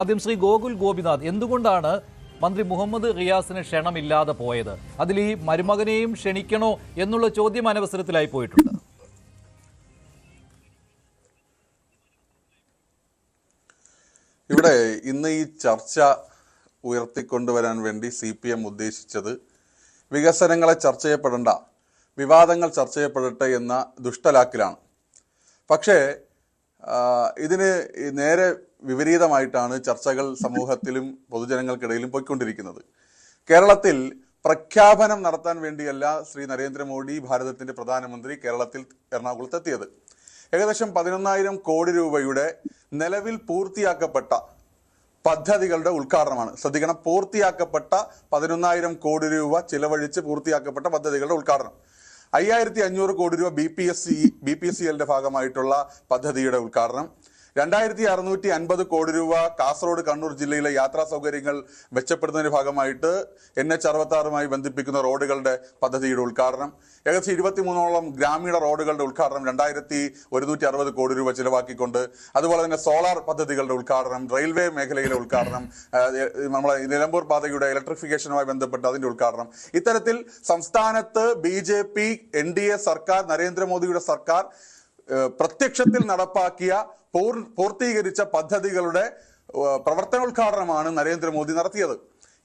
ആദ്യം ശ്രീ ഗോകുൽ ഗോപിനാഥ്, എന്തുകൊണ്ടാണ് മന്ത്രി മുഹമ്മദ് റിയാസിന് ക്ഷണമില്ലാതെ പോയത്? അതിൽ ഈ മരുമകനെയും ക്ഷണിക്കണോ എന്നുള്ള ചോദ്യം അനവസരത്തിലായി പോയിട്ടുണ്ട്. ഇവിടെ ഇന്ന് ഈ ചർച്ച ഉയർത്തിക്കൊണ്ടുവരാൻ വേണ്ടി CPM ഉദ്ദേശിച്ചത് വികസനങ്ങളെ ചർച്ച ചെയ്യപ്പെടേണ്ട, വിവാദങ്ങൾ ചർച്ച ചെയ്യപ്പെടട്ടെ എന്ന ദുഷ്ടലാക്കിലാണ്. പക്ഷേ ഇതിന് നേരെ വിപരീതമായിട്ടാണ് ചർച്ചകൾ സമൂഹത്തിലും പൊതുജനങ്ങൾക്കിടയിലും പോയിക്കൊണ്ടിരിക്കുന്നത്. കേരളത്തിൽ പ്രഖ്യാപനം നടത്താൻ വേണ്ടിയല്ല ശ്രീ നരേന്ദ്രമോദി, ഭാരതത്തിന്റെ പ്രധാനമന്ത്രി, കേരളത്തിൽ എറണാകുളത്ത് എത്തിയത്. ഏകദേശം 11,000 കോടി രൂപയുടെ നിലവിൽ പൂർത്തിയാക്കപ്പെട്ട പദ്ധതികളുടെ ഉദ്ഘാടനമാണ്. ശ്രദ്ധിക്കണം, പൂർത്തിയാക്കപ്പെട്ട 11,000 കോടി രൂപ ചിലവഴിച്ച് പൂർത്തിയാക്കപ്പെട്ട പദ്ധതികളുടെ ഉദ്ഘാടനം. 5,500 കോടി രൂപ BPCLന്റെ ഭാഗമായിട്ടുള്ള പദ്ധതിയുടെ ഉദ്ഘാടനം. 2,650 കോടി രൂപ കാസർഗോഡ്, കണ്ണൂർ ജില്ലയിലെ യാത്രാ സൗകര്യങ്ങൾ മെച്ചപ്പെടുത്തുന്നതിന്റെ ഭാഗമായിട്ട് NH66മായി ബന്ധിപ്പിക്കുന്ന റോഡുകളുടെ പദ്ധതിയുടെ ഉദ്ഘാടനം. ഏകദേശം 23ഓളം ഗ്രാമീണ റോഡുകളുടെ ഉദ്ഘാടനം 2,160 കോടി രൂപ ചിലവാക്കിക്കൊണ്ട്. അതുപോലെ തന്നെ സോളാർ പദ്ധതികളുടെ ഉദ്ഘാടനം, റെയിൽവേ മേഖലയിലെ ഉദ്ഘാടനം, നമ്മളെ നിലമ്പൂർ പാതയുടെ ഇലക്ട്രിഫിക്കേഷനുമായി ബന്ധപ്പെട്ട് അതിന്റെ ഉദ്ഘാടനം. ഇത്തരത്തിൽ സംസ്ഥാനത്ത് BJP NDA സർക്കാർ, നരേന്ദ്രമോദിയുടെ സർക്കാർ പ്രത്യക്ഷത്തിൽ നടപ്പാക്കിയ പൂർത്തീകരിച്ച പദ്ധതികളുടെ പ്രവർത്തനോദ്ഘാടനമാണ് നരേന്ദ്രമോദി നടത്തിയത്.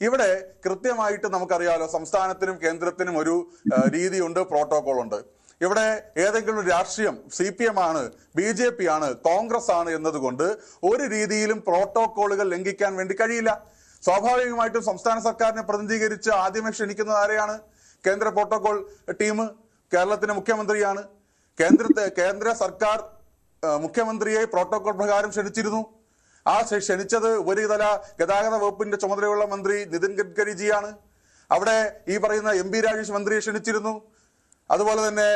ഇവിടെ കൃത്യമായിട്ട് നമുക്കറിയാലോ, സംസ്ഥാനത്തിനും കേന്ദ്രത്തിനും ഒരു രീതിയുണ്ട്, പ്രോട്ടോകോൾ ഉണ്ട്. ഇവിടെ ഏതെങ്കിലും ഒരു രാഷ്ട്രീയം CPM ആണ്, BJP ആണ്, കോൺഗ്രസ് ആണ് എന്നതുകൊണ്ട് ഒരു രീതിയിലും പ്രോട്ടോകോളുകൾ ലംഘിക്കാൻ വേണ്ടി കഴിയില്ല. സ്വാഭാവികമായിട്ടും സംസ്ഥാന സർക്കാരിനെ പ്രതിനിധീകരിച്ച് ആദ്യമേ ക്ഷണിക്കുന്നത് ആരെയാണ്? കേന്ദ്ര പ്രോട്ടോകോൾ ടീം, കേരളത്തിന്റെ മുഖ്യമന്ത്രിയാണ്. കേന്ദ്ര സർക്കാർ മുഖ്യമന്ത്രിയെ പ്രോട്ടോകോൾ പ്രകാരം ക്ഷണിച്ചിരുന്നു. ആ ക്ഷണിച്ചത് ഉപരിതല ഗതാഗത വകുപ്പിന്റെ ചുമതലയുള്ള മന്ത്രി നിതിൻ ഗഡ്കരിജിയാണ്. അവിടെ ഈ പറയുന്ന MP രാജേഷ് മന്ത്രിയെ ക്ഷണിച്ചിരുന്നു. അതുപോലെ തന്നെ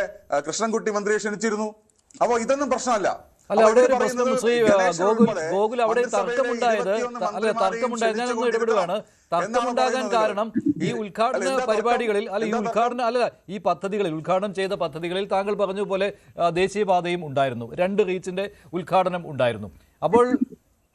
കൃഷ്ണൻകുട്ടി മന്ത്രിയെ ക്ഷണിച്ചിരുന്നു. അപ്പോൾ ഇതൊന്നും പ്രശ്നമല്ല. അല്ല, അവിടെ ഒരു പ്രശ്നം ശ്രീ ഗോകുൽ, അവിടെ തർക്കമുണ്ടായത് ഞാനൊന്ന് ഇടപെടുകയാണ്. തർക്കമുണ്ടാകാൻ കാരണം ഈ ഉദ്ഘാടന പരിപാടികളിൽ ഈ പദ്ധതികളിൽ, ഉദ്ഘാടനം ചെയ്ത പദ്ധതികളിൽ താങ്കൾ പറഞ്ഞ പോലെ ദേശീയപാതയും ഉണ്ടായിരുന്നു, 2 റീച്ചിന്റെ ഉദ്ഘാടനം ഉണ്ടായിരുന്നു. അപ്പോൾ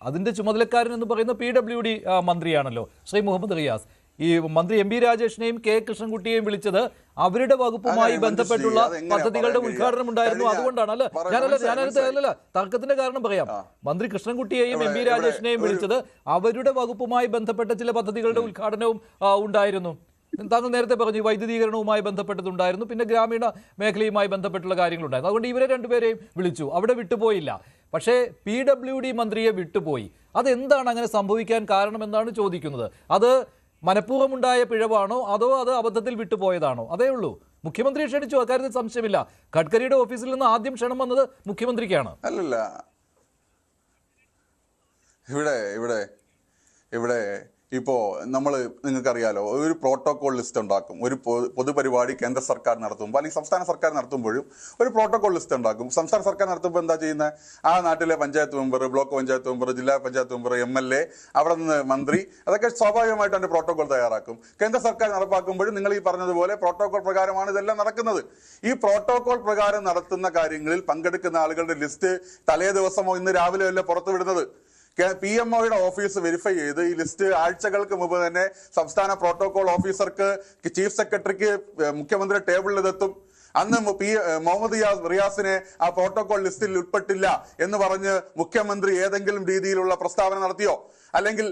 അതിന്റെ ചുമതലക്കാരൻ എന്ന് പറയുന്ന PWD മന്ത്രിയാണല്ലോ ശ്രീ മുഹമ്മദ് റിയാസ്. ഈ മന്ത്രി MP രാജേഷിനെയും K കൃഷ്ണൻകുട്ടിയെയും വിളിച്ചത് അവരുടെ വകുപ്പുമായി ബന്ധപ്പെട്ടുള്ള പദ്ധതികളുടെ ഉദ്ഘാടനം ഉണ്ടായിരുന്നു. അതുകൊണ്ടാണ്. ഞാനല്ല തർക്കത്തിന്റെ കാരണം പറയാം. മന്ത്രി കൃഷ്ണൻകുട്ടിയെയും MP രാജേഷിനെയും വിളിച്ചത് അവരുടെ വകുപ്പുമായി ബന്ധപ്പെട്ട ചില പദ്ധതികളുടെ ഉദ്ഘാടനവും ഉണ്ടായിരുന്നു. താങ്കൾ നേരത്തെ പറഞ്ഞു വൈദ്യുതീകരണവുമായി ബന്ധപ്പെട്ടതുണ്ടായിരുന്നു, പിന്നെ ഗ്രാമീണ മേഖലയുമായി ബന്ധപ്പെട്ടുള്ള കാര്യങ്ങളുണ്ടായിരുന്നു. അതുകൊണ്ട് ഇവരെ രണ്ടുപേരെയും വിളിച്ചു, അവിടെ വിട്ടുപോയില്ല. പക്ഷേ PWD മന്ത്രിയെ വിട്ടുപോയി. അതെന്താണ് അങ്ങനെ സംഭവിക്കാൻ കാരണമെന്നാണ് ചോദിക്കുന്നത്. അത് മനഃപൂർവ്വമുണ്ടായ പിഴവാണോ അതോ അത് അബദ്ധത്തിൽ വിട്ടുപോയതാണോ? അതേ ഉള്ളൂ. മുഖ്യമന്ത്രിയെ ക്ഷണിച്ചു, അക്കാര്യത്തിൽ സംശയമില്ല. ഗഡ്കരിയുടെ ഓഫീസിൽ നിന്ന് ആദ്യം ക്ഷണം വന്നത് മുഖ്യമന്ത്രിക്കാണ്. അല്ലല്ല, ഇവിടെ ഇപ്പോൾ നിങ്ങൾക്കറിയാലോ, ഒരു പ്രോട്ടോകോൾ ലിസ്റ്റ് ഉണ്ടാക്കും. ഒരു പൊതുപരിപാടി കേന്ദ്ര സർക്കാർ നടത്തുമ്പോൾ അല്ലെങ്കിൽ സംസ്ഥാന സർക്കാർ നടത്തുമ്പോഴും ഒരു പ്രോട്ടോകോൾ ലിസ്റ്റ് ഉണ്ടാക്കും. സംസ്ഥാന സർക്കാർ നടത്തുമ്പോൾ എന്താ ചെയ്യുന്നത്? ആ നാട്ടിലെ panchayat member, block panchayat member, ജില്ലാ പഞ്ചായത്ത് മെമ്പർ, MLA, അവിടെ നിന്ന് മന്ത്രി, അതൊക്കെ സ്വാഭാവികമായിട്ട് അതിന്റെ പ്രോട്ടോകോൾ തയ്യാറാക്കും. കേന്ദ്ര സർക്കാർ നടപ്പാക്കുമ്പോഴും നിങ്ങൾ ഈ പറഞ്ഞതുപോലെ പ്രോട്ടോകോൾ പ്രകാരമാണ് ഇതെല്ലാം നടക്കുന്നത്. ഈ പ്രോട്ടോകോൾ പ്രകാരം നടത്തുന്ന കാര്യങ്ങളിൽ പങ്കെടുക്കുന്ന ആളുകളുടെ ലിസ്റ്റ് തലേ ദിവസമോ ഇന്ന് രാവിലെ അല്ല പുറത്തുവിടുന്നത്. PMOയുടെ ഓഫീസ് വെരിഫൈ ചെയ്ത് ഈ ലിസ്റ്റ് ആഴ്ചകൾക്ക് മുമ്പ് തന്നെ സംസ്ഥാന പ്രോട്ടോകോൾ ഓഫീസർക്ക്, ചീഫ് സെക്രട്ടറിക്ക് മുഖ്യമന്ത്രി ടേബിളിൽ ഇതെത്തും. അന്ന് മുഹമ്മദ് റിയാസിനെ ആ പ്രോട്ടോകോൾ ലിസ്റ്റിൽ ഉൾപ്പെട്ടില്ല എന്ന് പറഞ്ഞ് മുഖ്യമന്ത്രി ഏതെങ്കിലും രീതിയിലുള്ള പ്രസ്താവന നടത്തിയോ? അല്ലെങ്കിൽ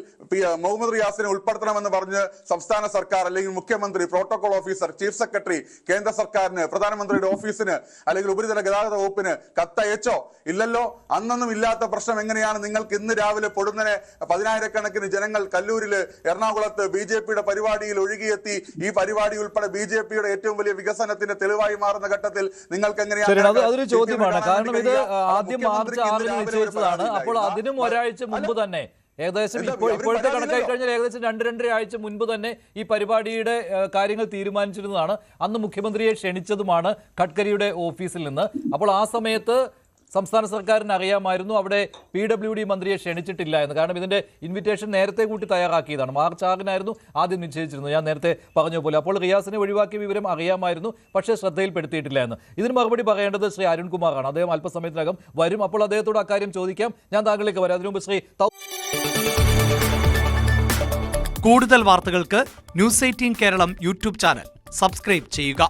മുഹമ്മദ് റിയാസിനെ ഉൾപ്പെടുത്തണമെന്ന് പറഞ്ഞ് സംസ്ഥാന സർക്കാർ അല്ലെങ്കിൽ മുഖ്യമന്ത്രി, പ്രോട്ടോകോൾ ഓഫീസർ, ചീഫ് സെക്രട്ടറി കേന്ദ്ര സർക്കാരിന്, പ്രധാനമന്ത്രിയുടെ ഓഫീസിന് അല്ലെങ്കിൽ ഉപരിതല ഗതാഗത വകുപ്പിന് കത്തയച്ചോ? ഇല്ലല്ലോ. അന്നൊന്നും ഇല്ലാത്ത പ്രശ്നം എങ്ങനെയാണ് നിങ്ങൾക്ക് ഇന്ന് രാവിലെ പൊടുന്നനെ 10,000-കണക്കിന് ജനങ്ങൾ കല്ലൂരില്, എറണാകുളത്ത് BJPയുടെ പരിപാടിയിൽ ഒഴുകിയെത്തി? ഈ പരിപാടി ഉൾപ്പെടെ BJPയുടെ ഏറ്റവും വലിയ വികസനത്തിന്റെ തെളിവായി മാറുന്ന ഘട്ടത്തിൽ നിങ്ങൾക്ക് എങ്ങനെയാണ്? അതൊരു ചോദ്യമാണ്. കാരണം ഇത് ആദ്യം മാർച്ച് 6-ന് നിശ്ചയിച്ചതാണ്. അപ്പോൾ അതിനും ഒരാഴ്ച മുമ്പ് തന്നെ, ഏകദേശം ഇപ്പോഴത്തെ കണക്കായി കഴിഞ്ഞാൽ ഏകദേശം 2-2.5 ആഴ്ച മുൻപ് തന്നെ ഈ പരിപാടിയുടെ കാര്യങ്ങൾ തീരുമാനിച്ചിരുന്നതാണ്. അന്ന് മുഖ്യമന്ത്രിയെ ക്ഷണിച്ചതുമാണ് ഗഡ്കരിയുടെ ഓഫീസിൽ നിന്ന്. അപ്പോൾ ആ സമയത്ത് സംസ്ഥാന സർക്കാരിന് അറിയാമായിരുന്നു അവിടെ PWD മന്ത്രിയെ ക്ഷണിച്ചിട്ടില്ല എന്ന്. കാരണം ഇതിന്റെ ഇൻവിറ്റേഷൻ നേരത്തെ കൂട്ടി തയ്യാറാക്കിയതാണ്. മാർച്ച് 6-നായിരുന്നു ആദ്യം നിശ്ചയിച്ചിരുന്നത്, ഞാൻ നേരത്തെ പറഞ്ഞ പോലെ. അപ്പോൾ റിയാസിനെ ഒഴിവാക്കിയ വിവരം അറിയാമായിരുന്നു, പക്ഷേ ശ്രദ്ധയിൽപ്പെടുത്തിയിട്ടില്ല എന്ന്. ഇതിന് മറുപടി പറയേണ്ടത് ശ്രീ അരുൺകുമാറാണ്. അദ്ദേഹം അല്പസമയത്തിനകം വരും. അപ്പോൾ അദ്ദേഹത്തോട് അക്കാര്യം ചോദിക്കാം. ഞാൻ താങ്കളിലേക്ക് വരാം. അതിനു മുമ്പ് ശ്രീ കൂടുതൽ വാർത്തകൾക്ക് news 18 Keralam YouTube channel subscribe ചെയ്യുക.